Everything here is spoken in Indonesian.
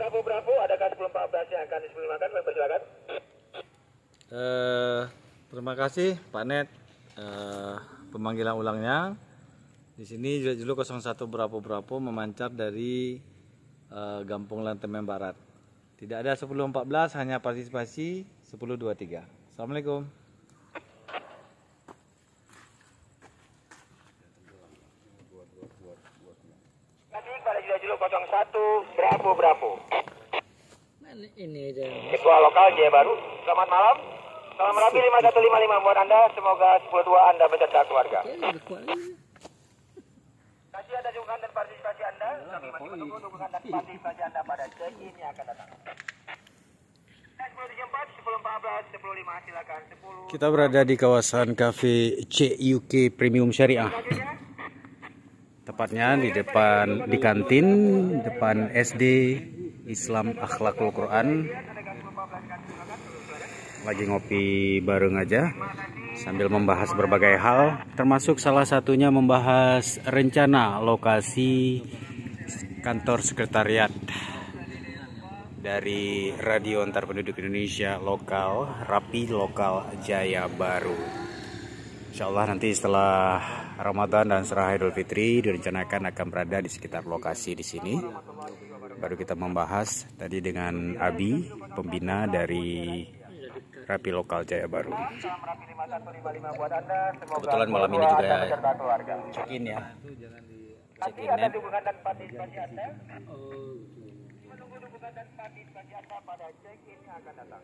Bravo, adakah 1014 yang akan dipersilakan? Silakan. Terima kasih Pak Net. Pemanggilan ulangnya. Di sini Julu 01 Bravo memancar dari Gampung Lantemen Barat. Tidak ada 1014, hanya partisipasi 1023. Assalamualaikum. Lanjut pada Julu 01 Bravo. Ini aja. Ketua lokal Jaya Baru. Selamat malam. Salam Rapi 5155 buat Anda. Semoga 102 Anda beserta keluarga. Kasih ada dukungan dan partisipasi Anda. Kami masih menunggu dukungan dan partisipasi Anda pada check-in yang akan datang. 1034, 1014, 1015 silakan. 10. Kita berada di kawasan Cafe CUK Premium Syariah. Tepatnya di kantin depan SD Islam Akhlakul Quran. Lagi ngopi bareng aja sambil membahas berbagai hal, termasuk salah satunya membahas rencana lokasi kantor sekretariat dari Radio Antar Penduduk Indonesia lokal Rapi Lokal Jaya Baru. Insya Allah nanti setelah Ramadan dan setelah Idul Fitri direncanakan akan berada di sekitar lokasi di sini. Baru kita membahas tadi dengan Abi, pembina dari Rapi Lokal Jaya Baru. Kebetulan malam ini juga check-in ya. Check-in ada dukungan dan partisipasi Anda. Menunggu dukungan dan partisipasi Anda pada check-in yang akan datang.